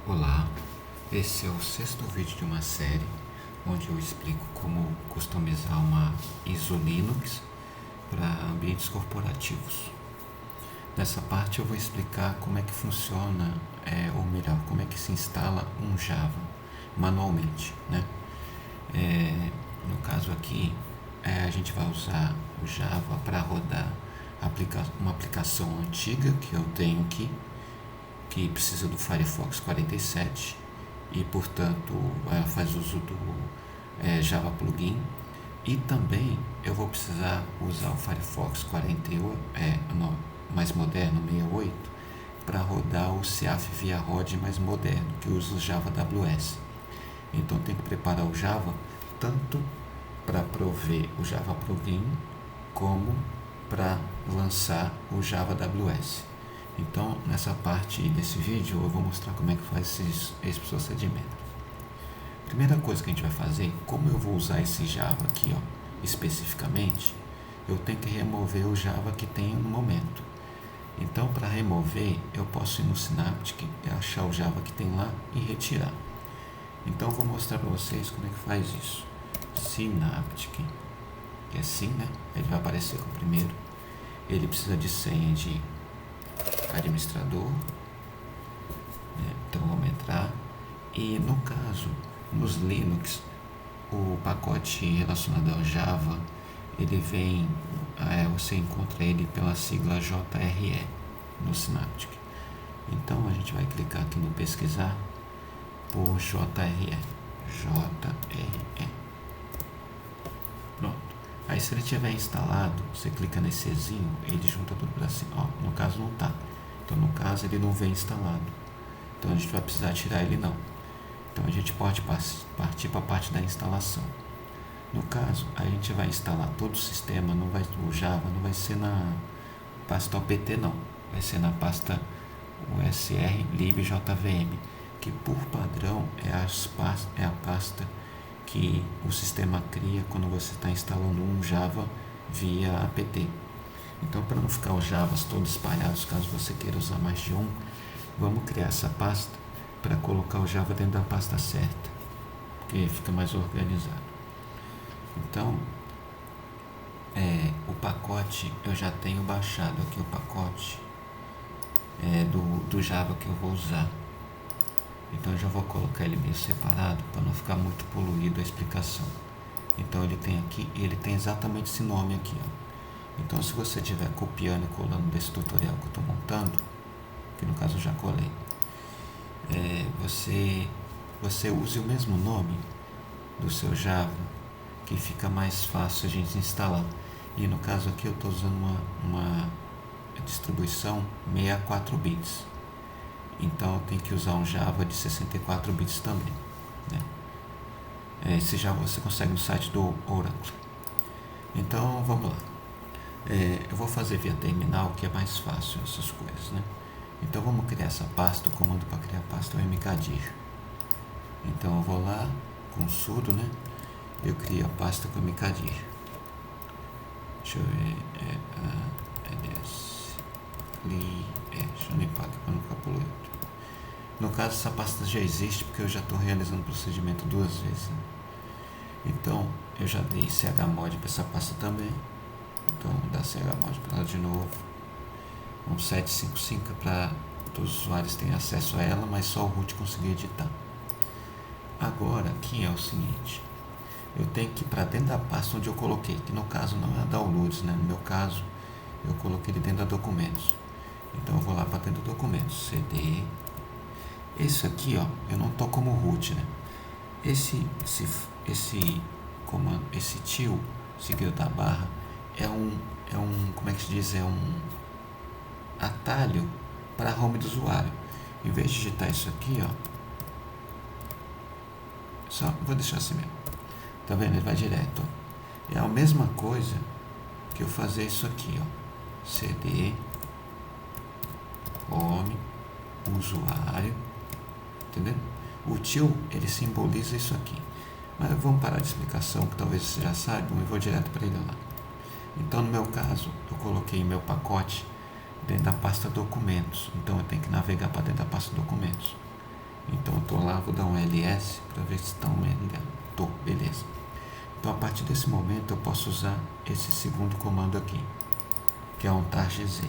Olá, esse é o sexto vídeo de uma série onde eu explico como customizar uma ISO Linux para ambientes corporativos. Nessa parte eu vou explicar como é que funciona, ou melhor, como é que se instala um Java manualmente, né? No caso aqui, a gente vai usar o Java para rodar uma aplicação antiga que eu tenho aqui, que precisa do Firefox 47 e, portanto, ela faz uso do Java Plugin. E também eu vou precisar usar o Firefox 48, mais moderno, 68, para rodar o CAF via ROD mais moderno, que usa o Java AWS. Então tem que preparar o Java tanto para prover o Java Plugin como para lançar o Java AWS. Então, nessa parte desse vídeo, eu vou mostrar como é que faz esse procedimento. Primeira coisa que a gente vai fazer, como eu vou usar esse Java aqui, especificamente, eu tenho que remover o Java que tenho no momento. Então, para remover, eu posso ir no Synaptic, achar o Java que tem lá e retirar. Então, eu vou mostrar para vocês como é que faz isso. Synaptic, que é assim, né? Ele vai aparecer com o primeiro. Ele precisa de senha de administrador, né? Então vamos entrar, e no caso, nos Linux, o pacote relacionado ao Java, ele vem, você encontra ele pela sigla JRE no Synaptic. Então a gente vai clicar aqui no pesquisar por JRE. Pronto. Aí se ele tiver instalado, você clica nesse Ezinho, ele junta tudo para cima. No caso não está. Então no caso ele não vem instalado. Então a gente vai precisar tirar ele não. Então a gente pode partir para a parte da instalação. No caso, a gente vai instalar todo o sistema, o Java não vai ser na pasta OPT não. Vai ser na pasta USR libjvm, que por padrão é a pasta que o sistema cria quando você está instalando um Java via apt. Então, para não ficar os Javas todos espalhados, caso você queira usar mais de um, vamos criar essa pasta para colocar o Java dentro da pasta certa, porque fica mais organizado. Então, o pacote eu já tenho baixado aqui, o pacote do Java que eu vou usar. Então eu já vou colocar ele meio separado para não ficar muito poluído a explicação. Então ele tem aqui, ele tem exatamente esse nome aqui, Então se você estiver copiando e colando desse tutorial que eu estou montando, que no caso eu já colei, você use o mesmo nome do seu Java, que fica mais fácil a gente instalar. E no caso aqui eu estou usando uma distribuição 64 bits. Então eu tenho que usar um Java de 64 bits também, né? Esse Java você consegue no site do Oracle. Então vamos lá. Eu vou fazer via terminal, que é mais fácil essas coisas, né? Então vamos criar essa pasta. O comando para criar a pasta é o mkdir. Então eu vou lá com sudo, né? Eu crio a pasta com o mkdir. Deixa eu ver. Deixa eu limpar aqui para não ficar poluído. No caso, essa pasta já existe porque eu já estou realizando o procedimento duas vezes, né? Então eu já dei chmod para essa pasta também. Então vou dar chmod para ela de novo. 755 para todos os usuários terem acesso a ela, mas só o root conseguir editar. Agora aqui é o seguinte, eu tenho que ir para dentro da pasta onde eu coloquei, que no caso não é a downloads, né? No meu caso eu coloquei ele dentro da documentos. Então eu vou lá para dentro do documentos, cd. Esse aqui, eu não estou como root, né? Esse comando, esse tio seguido da barra é um, como é que se diz? É um atalho para a home do usuário. Em vez de digitar isso aqui, só vou deixar assim mesmo. Tá vendo? Ele vai direto. É a mesma coisa que eu fazer isso aqui, cd home usuário, entendeu? O tio, ele simboliza isso aqui. Mas vamos parar de explicação, que talvez você já saiba, e vou direto para ele lá. Então no meu caso, eu coloquei meu pacote dentro da pasta documentos. Então eu tenho que navegar para dentro da pasta documentos. lá, vou dar um ls para ver se estão ligados. Tô, beleza. Então a partir desse momento eu posso usar esse segundo comando aqui, que é um tar-gz.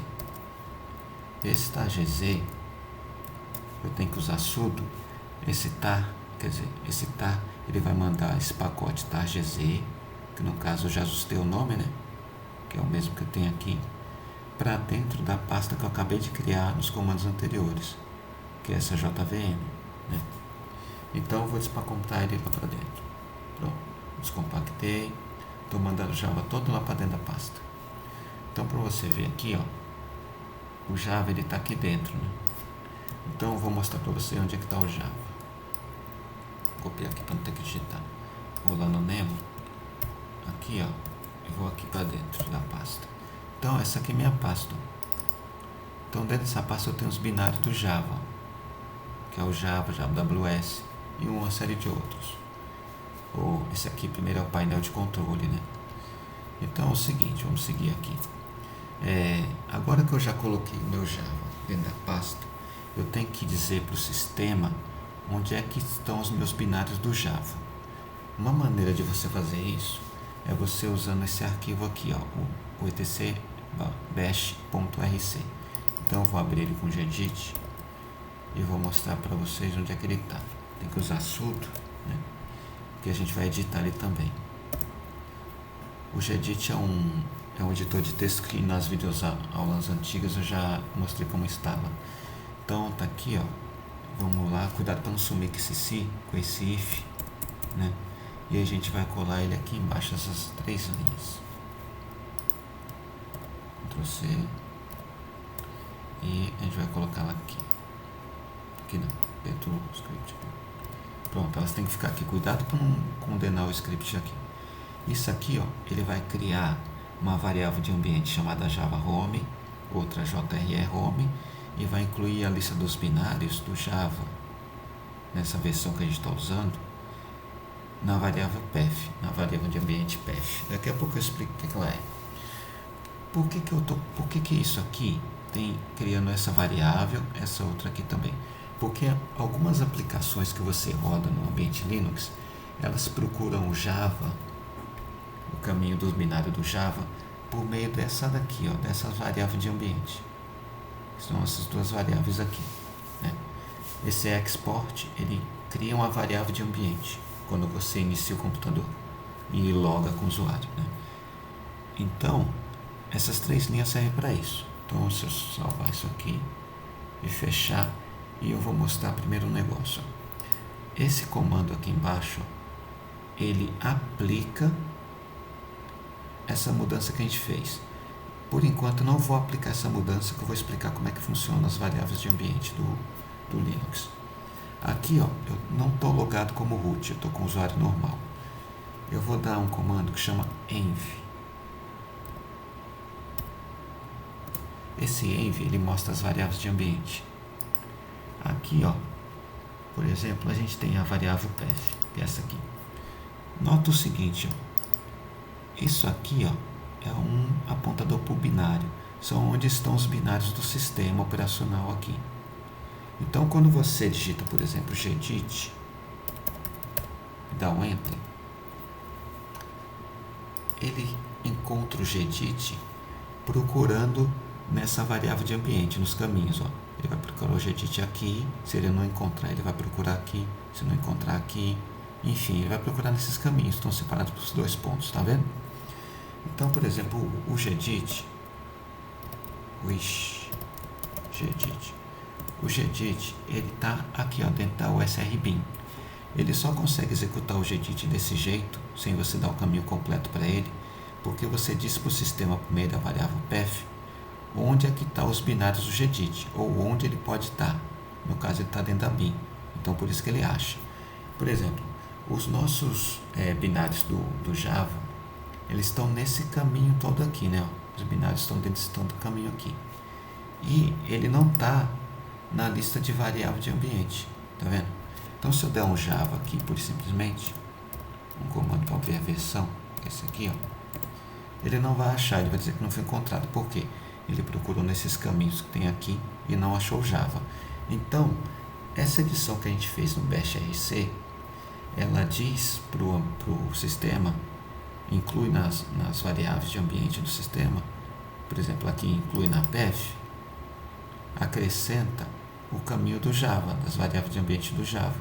Esse tar-gz eu tenho que usar sudo. Esse tar, ele vai mandar esse pacote tar-gz, que no caso eu já ajustei o nome, né? Que é o mesmo que eu tenho aqui, para dentro da pasta que eu acabei de criar nos comandos anteriores, que é essa JVM, né? Então eu vou despacomptar ele lá para dentro. Pronto, descompactei, estou mandando o Java todo lá para dentro da pasta. Então para você ver aqui, ó, o Java ele está aqui dentro, né? Então eu vou mostrar para você onde é que está o Java. Vou copiar aqui para não ter que digitar. Vou lá no Nemo, aqui ó, e vou aqui para dentro da pasta. Então essa aqui é minha pasta. Então dentro dessa pasta eu tenho os binários do Java, que é o Java, JWS e uma série de outros. Esse aqui primeiro é o painel de controle, né? Então é o seguinte, vamos seguir aqui. Agora que eu já coloquei o meu Java dentro da pasta, eu tenho que dizer para o sistema onde é que estão os meus binários do Java. Uma maneira de você fazer isso é você usando esse arquivo aqui, ó, o etc bash.rc. Então eu vou abrir ele com gedit e vou mostrar para vocês onde é que ele está. Tem que usar sudo, né? Que a gente vai editar ele também. O gedit é um editor de texto que nas videoaulas antigas eu já mostrei como instala. Então tá aqui, ó. Vamos lá, cuidado para não sumir com esse se, com esse if, né? E a gente vai colar ele aqui embaixo, essas três linhas. Ctrl C. E a gente vai colocar ela aqui. Aqui não, dentro do script. Pronto, elas têm que ficar aqui. Cuidado para não condenar o script aqui. Isso aqui, ó, ele vai criar uma variável de ambiente chamada Java Home, outra JRE Home, e vai incluir a lista dos binários do Java, nessa versão que a gente está usando, na variável path, na variável de ambiente path. Daqui a pouco eu explico o que ela é. Por que isso aqui tem criando essa variável, essa outra aqui também? Porque algumas aplicações que você roda no ambiente Linux, elas procuram o Java, o caminho do binário do Java, por meio dessa daqui, ó, dessa variável de ambiente. São essas duas variáveis aqui, né? Esse export, ele cria uma variável de ambiente quando você inicia o computador e loga com o usuário, né? Então, essas três linhas servem para isso. Então, se eu salvar isso aqui e fechar, e eu vou mostrar primeiro um negócio. Esse comando aqui embaixo, ele aplica essa mudança que a gente fez. Por enquanto, não vou aplicar essa mudança, que eu vou explicar como é que funcionam as variáveis de ambiente do Linux. Aqui, ó, eu não estou logado como root, eu estou com o usuário normal. Eu vou dar um comando que chama env. Esse env, ele mostra as variáveis de ambiente. Aqui, ó, por exemplo, a gente tem a variável path, que é essa aqui. Nota o seguinte, ó, isso aqui, ó, é um apontador para o binário. São onde estão os binários do sistema operacional aqui. Então, quando você digita, por exemplo, gedit, dá um enter, ele encontra o gedit procurando nessa variável de ambiente, nos caminhos, ó. Ele vai procurar o gedit aqui, se ele não encontrar, ele vai procurar aqui, se não encontrar aqui, enfim, ele vai procurar nesses caminhos, estão separados por dois pontos, tá vendo? Então, por exemplo, o gedit, o gedit, ele está aqui, ó, dentro da USR-bin. Ele só consegue executar o gedit desse jeito, sem você dar o caminho completo para ele, porque você disse para o sistema, por meio da variável path, onde é que estão os binários do gedit, ou onde ele pode estar. No caso, ele está dentro da bin. Então, por isso que ele acha. Por exemplo, os nossos binários do Java, eles estão nesse caminho todo aqui, né? Os binários estão dentro desse todo caminho aqui. E ele não está na lista de variável de ambiente, tá vendo? Então, se eu der um Java aqui, pura e simplesmente, um comando para ver a versão, esse aqui, ó, ele não vai achar, ele vai dizer que não foi encontrado. Por quê? Ele procurou nesses caminhos que tem aqui e não achou o Java. Então, essa edição que a gente fez no Bash RC, ela diz para o sistema, inclui nas variáveis de ambiente do sistema, por exemplo, aqui inclui na path, acrescenta o caminho do Java, das variáveis de ambiente do Java,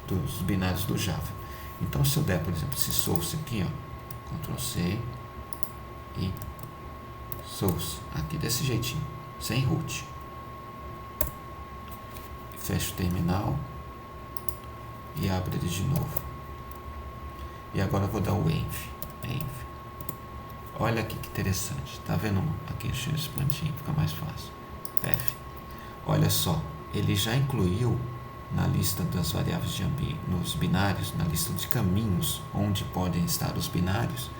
dos binários do Java. Então, se eu der, por exemplo, esse source aqui, ó, Ctrl C e source, aqui desse jeitinho, sem root. Fecho o terminal e abro ele de novo. E agora eu vou dar o env. Olha aqui que interessante. Tá vendo aqui? Deixa eu expandir, fica mais fácil. Path. Olha só, ele já incluiu na lista das variáveis de ambiente, nos binários, na lista de caminhos onde podem estar os binários,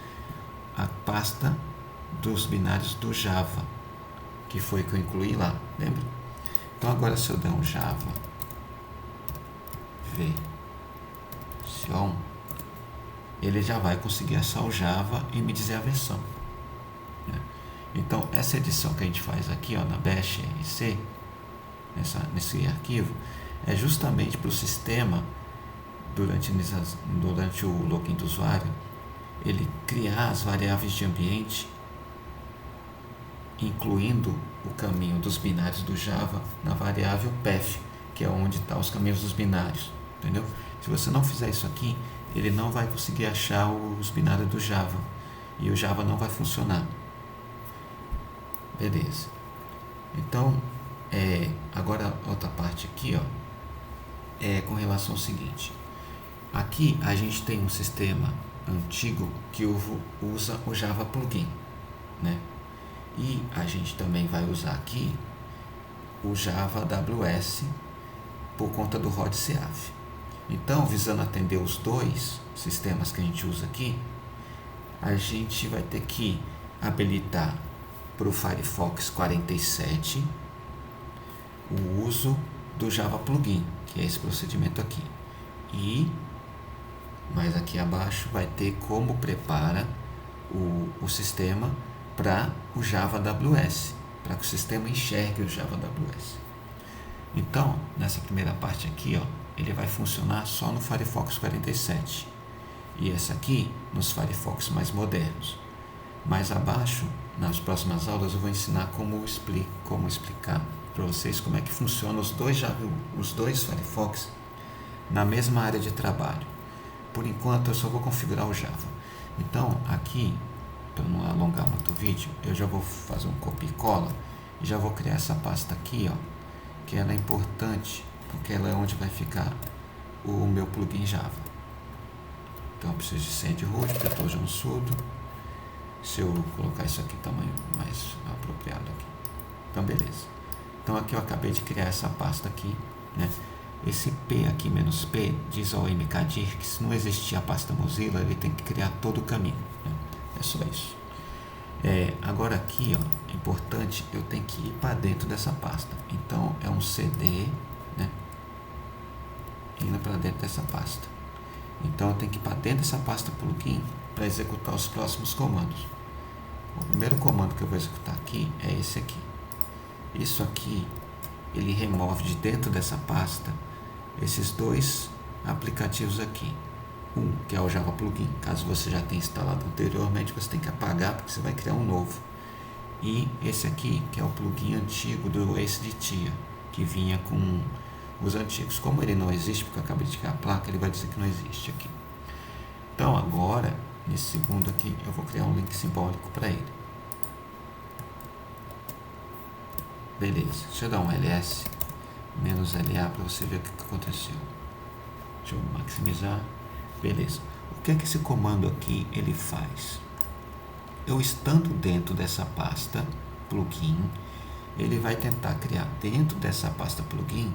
a pasta dos binários do Java, que foi que eu incluí lá, lembra? Então agora se eu der um Java version, ele já vai conseguir achar o Java e me dizer a versão, né? Então essa edição que a gente faz aqui, ó, na Bash RC, nesse arquivo, é justamente para o sistema, durante o login do usuário, ele criar as variáveis de ambiente, incluindo o caminho dos binários do Java na variável path, que é onde estão os caminhos dos binários, entendeu? Se você não fizer isso aqui, ele não vai conseguir achar os binários do Java, e o Java não vai funcionar. Beleza. Então, agora outra parte aqui, ó, com relação ao seguinte. Aqui a gente tem um sistema antigo que usa o Java Plugin, né? E a gente também vai usar aqui o Java AWS por conta do RodCAV. Então, visando atender os dois sistemas que a gente usa aqui, a gente vai ter que habilitar para o Firefox 47 o uso do Java Plugin, que é esse procedimento aqui. E mais aqui abaixo vai ter como prepara o sistema para o Java AWS, para que o sistema enxergue o Java AWS. Então, nessa primeira parte aqui, ó, ele vai funcionar só no Firefox 47. E essa aqui nos Firefox mais modernos. Mais abaixo, nas próximas aulas, eu vou ensinar como explicar para vocês como é que funciona os dois Firefox na mesma área de trabalho. Por enquanto, eu só vou configurar o Java. Então, aqui, para não alongar muito o vídeo, eu já vou fazer um copia e cola e já vou criar essa pasta aqui, ó, que ela é importante, porque ela é onde vai ficar o meu plugin Java. Então, eu preciso de send root, porque eu estou usando sudo. Se eu colocar isso aqui tamanho mais apropriado aqui. Então, beleza. Então, aqui eu acabei de criar essa pasta aqui, né? Esse P aqui, menos P, diz ao mkdir que se não existir a pasta Mozilla, ele tem que criar todo o caminho, né? É só isso. Agora aqui, ó, é importante, eu tenho que ir para dentro dessa pasta. Então, é um CD, né? Indo para dentro dessa pasta. Então, eu tenho que ir para dentro dessa pasta plugin para executar os próximos comandos. O primeiro comando que eu vou executar aqui é esse aqui. Isso aqui, ele remove de dentro dessa pasta esses dois aplicativos aqui. Um, que é o Java Plugin. Caso você já tenha instalado anteriormente, você tem que apagar, porque você vai criar um novo. E esse aqui, que é o plugin antigo do Ace de Tia, que vinha com os antigos. Como ele não existe, porque eu acabei de criar a placa, ele vai dizer que não existe aqui. Então, agora, nesse segundo aqui, eu vou criar um link simbólico para ele. Beleza, deixa eu dar um ls, menos LA, para você ver o que aconteceu. Deixa eu maximizar. Beleza. O que é que esse comando aqui ele faz? Eu estando dentro dessa pasta plugin, ele vai tentar criar dentro dessa pasta plugin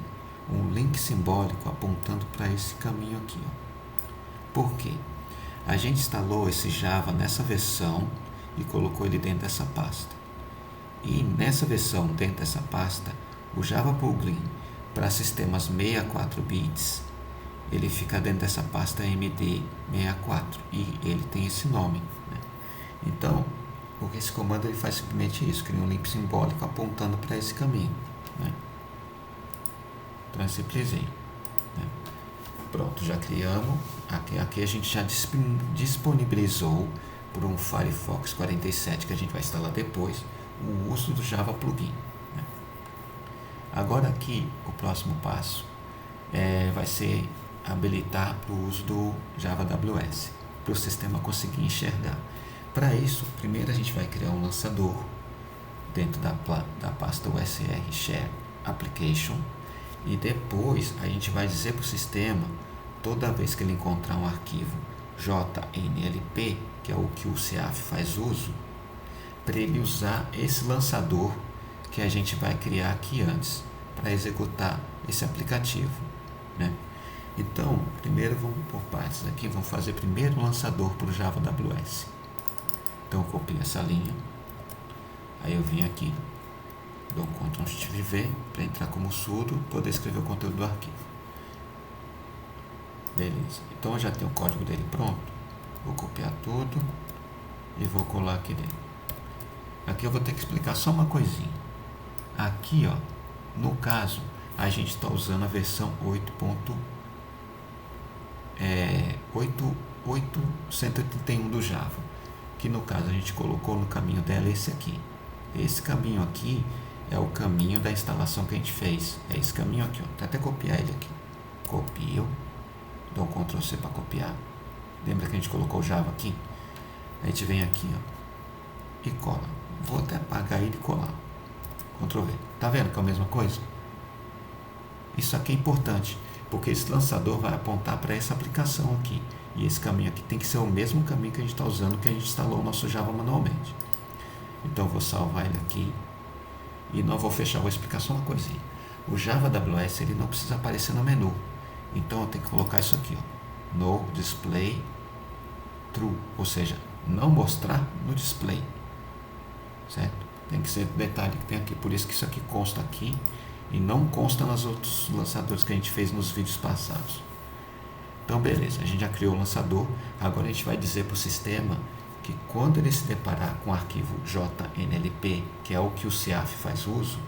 um link simbólico apontando para esse caminho aqui, ó. Por quê? A gente instalou esse Java nessa versão e colocou ele dentro dessa pasta. E nessa versão, dentro dessa pasta, o Java Plugin para sistemas 64 bits, ele fica dentro dessa pasta MD64 e ele tem esse nome, né? Então, esse comando ele faz simplesmente isso, cria um link simbólico apontando para esse caminho, né? Então é simplesinho, né? Pronto, já criamos. Aqui a gente já disponibilizou por um Firefox 47 que a gente vai instalar depois o uso do Java Plugin, né? Agora aqui o próximo passo vai ser habilitar para o uso do Java AWS, para o sistema conseguir enxergar. Para isso, primeiro a gente vai criar um lançador dentro da pasta USR Share Application, e depois a gente vai dizer para o sistema, toda vez que ele encontrar um arquivo JNLP, que é o que o CIAF faz uso, para ele usar esse lançador que a gente vai criar aqui antes, para executar esse aplicativo, né? Então, primeiro vamos por partes aqui, vamos fazer primeiro o lançador para o Java AWS. Então eu copio essa linha, aí eu vim aqui, dou um Ctrl Shift V para entrar como sudo, poder escrever o conteúdo do arquivo. Beleza, então eu já tenho o código dele pronto, vou copiar tudo e vou colar aqui dentro. Aqui eu vou ter que explicar só uma coisinha. Aqui, ó, no caso, a gente está usando a versão 8.181 do Java, que no caso a gente colocou no caminho dela esse aqui. Esse caminho aqui é o caminho da instalação que a gente fez. É esse caminho aqui, ó. Vou até copiar ele aqui. Copio, dou um Ctrl C para copiar. Lembra que a gente colocou o Java aqui? A gente vem aqui, ó, e cola. Vou até apagar ele e colar. Ctrl V. Tá vendo que é a mesma coisa? Isso aqui é importante, porque esse lançador vai apontar para essa aplicação aqui. E esse caminho aqui tem que ser o mesmo caminho que a gente está usando, que a gente instalou o nosso Java manualmente. Então eu vou salvar ele aqui. E não vou fechar, vou explicar só uma coisinha. O Java AWS ele não precisa aparecer no menu. Então eu tenho que colocar isso aqui, ó, no display true, ou seja, não mostrar no display, certo? Tem que ser o detalhe que tem aqui, por isso que isso aqui consta aqui e não consta nos outros lançadores que a gente fez nos vídeos passados. Então beleza, a gente já criou o lançador, agora a gente vai dizer para o sistema que quando ele se deparar com o arquivo JNLP, que é o que o CIAF faz uso,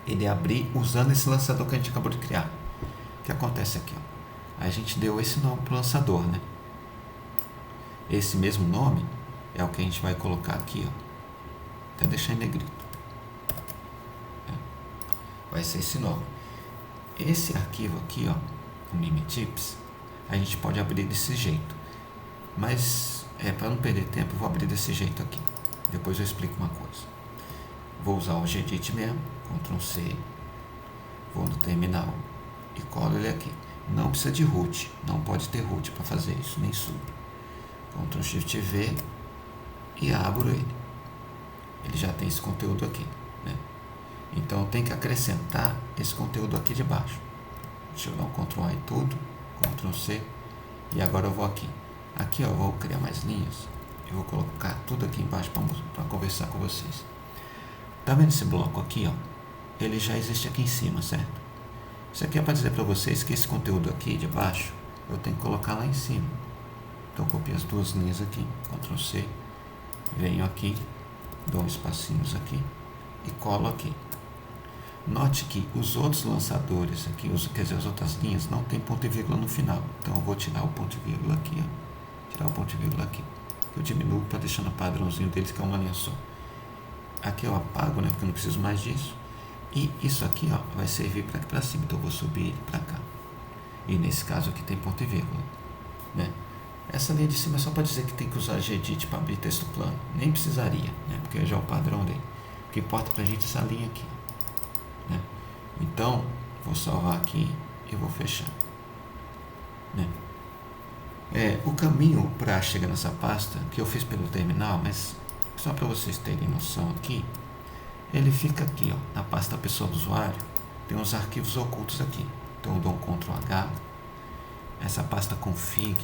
ele abrir usando esse lançador que a gente acabou de criar. O que acontece aqui, ó? A gente deu esse nome para o lançador, né? Esse mesmo nome é o que a gente vai colocar aqui, ó. Até deixar em negrito. Vai ser esse nome. Esse arquivo aqui, ó, o Mimetips, a gente pode abrir desse jeito. Mas, para não perder tempo, eu vou abrir desse jeito aqui. Depois eu explico uma coisa. Vou usar o Gedit mesmo, Ctrl C, vou no terminal e colo ele aqui. Não precisa de root, não pode ter root para fazer isso, nem sudo. Ctrl Shift V e abro ele. Ele já tem esse conteúdo aqui, né? Então eu tenho que acrescentar esse conteúdo aqui de baixo. Deixa eu dar um Ctrl A e tudo, Ctrl C, e agora eu vou aqui. Aqui, ó, eu vou criar mais linhas. Eu vou colocar tudo aqui embaixo para conversar com vocês. Tá vendo esse bloco aqui, ó? Ele já existe aqui em cima, certo? Isso aqui é para dizer para vocês que esse conteúdo aqui de baixo eu tenho que colocar lá em cima. Então eu copio as duas linhas aqui, Ctrl C, venho aqui, dou uns espacinhos aqui e colo aqui. Note que os outros lançadores aqui, quer dizer, as outras linhas, não tem ponto e vírgula no final. Então eu vou tirar o ponto e vírgula aqui, ó. Tirar o ponto e vírgula aqui. Eu diminuo para deixar no padrãozinho deles, que é uma linha só. Aqui eu apago, né, porque eu não preciso mais disso. E isso aqui, ó, vai servir para aqui para cima. Então eu vou subir ele para cá. E nesse caso aqui tem ponto e vírgula, né? Essa linha de cima é só para dizer que tem que usar Gedit para abrir texto plano. Nem precisaria, né, porque já é o padrão dele. O que importa para a gente é essa linha aqui, né? Então vou salvar aqui e vou fechar, né? O caminho para chegar nessa pasta que eu fiz pelo terminal, mas só para vocês terem noção aqui, ele fica aqui, ó, na pasta pessoal do usuário. Tem uns arquivos ocultos aqui. Então eu dou um Ctrl H. Essa pasta config,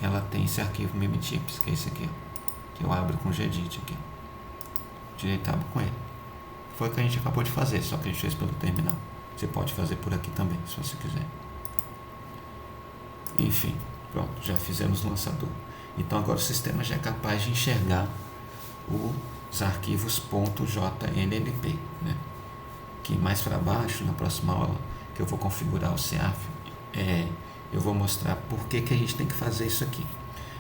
ela tem esse arquivo Mimetips, que é esse aqui, ó, que eu abro com o Gedit aqui, direito abro com ele. Foi o que a gente acabou de fazer, só que a gente fez pelo terminal. Você pode fazer por aqui também, se você quiser. Enfim, pronto, já fizemos o lançador. Então agora o sistema já é capaz de enxergar os arquivos .jnlp, né? Que mais para baixo, na próxima aula, que eu vou configurar o CIAF, eu vou mostrar por que a gente tem que fazer isso aqui.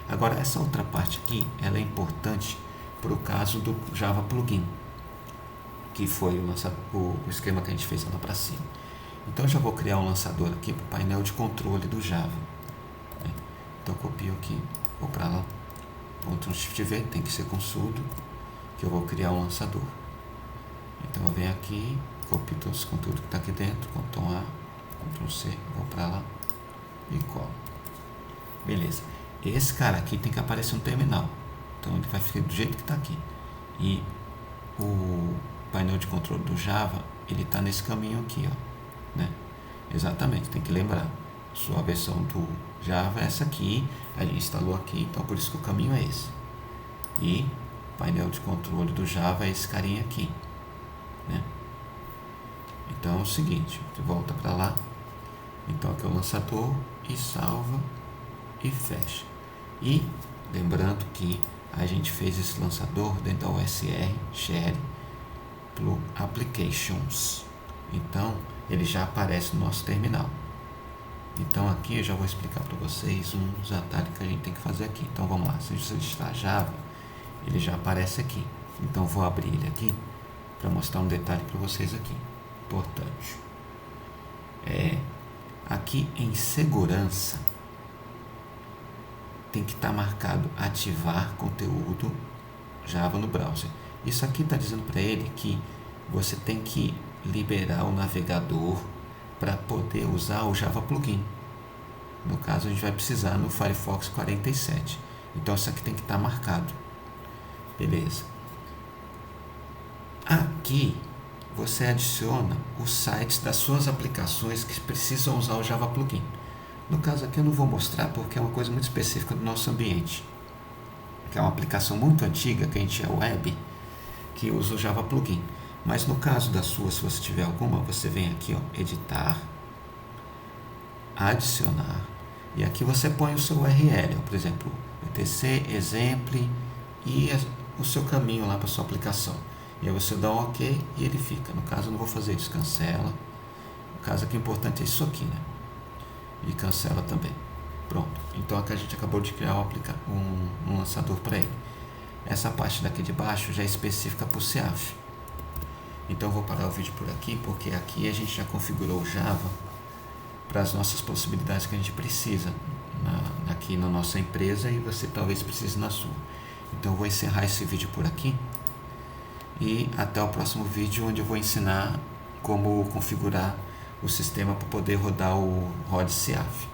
Agora, essa outra parte aqui, ela é importante para o caso do Java Plugin, que foi o esquema que a gente fez lá para cima. Então, eu já vou criar um lançador aqui para o painel de controle do Java. Então, eu copio aqui, vou para lá, Ctrl Shift V, tem que ser com sudo, que eu vou criar um lançador. Então, eu venho aqui, copio todos os conteúdos que está aqui dentro, Ctrl A, Ctrl C, vou para lá e colo. Beleza. Esse cara aqui tem que aparecer no terminal. Então, ele vai ficar do jeito que está aqui. E o painel de controle do Java, ele está nesse caminho aqui, ó, né? Exatamente, tem que lembrar. Sua versão do Java é essa aqui, a gente instalou aqui, então por isso que o caminho é esse. E o painel de controle do Java é esse carinha aqui, né? Então é o seguinte, você volta para lá, então aqui é o lançador, e salva e fecha. E lembrando que a gente fez esse lançador dentro da USR Share Plug Applications, então ele já aparece no nosso terminal. Então aqui eu já vou explicar para vocês uns atalhos que a gente tem que fazer aqui. Então vamos lá, se você digitar Java, ele já aparece aqui. Então eu vou abrir ele aqui para mostrar um detalhe para vocês aqui, importante. Aqui em segurança tem que estar marcado ativar conteúdo Java no browser. Isso aqui está dizendo para ele que você tem que liberar o navegador para poder usar o Java Plugin. No caso, a gente vai precisar no Firefox 47. Então, isso aqui tem que estar marcado. Beleza. Aqui, você adiciona os sites das suas aplicações que precisam usar o Java Plugin. No caso aqui, eu não vou mostrar porque é uma coisa muito específica do nosso ambiente. Que é uma aplicação muito antiga, que a gente é web, que usa o Java Plugin. Mas no caso da sua, se você tiver alguma, você vem aqui, ó, editar, adicionar, e aqui você põe o seu URL, por exemplo, etc, exemple, e o seu caminho lá para sua aplicação. E aí você dá um OK e ele fica. No caso eu não vou fazer isso, cancela. No caso aqui o importante é isso aqui, né? E cancela também. Pronto. Então aqui a gente acabou de criar um lançador para ele. Essa parte daqui de baixo já é específica para o CIAF. Então eu vou parar o vídeo por aqui, porque aqui a gente já configurou o Java para as nossas possibilidades que a gente precisa aqui na nossa empresa e você talvez precise na sua. Então eu vou encerrar esse vídeo por aqui e até o próximo vídeo, onde eu vou ensinar como configurar o sistema para poder rodar o ROD CIAF.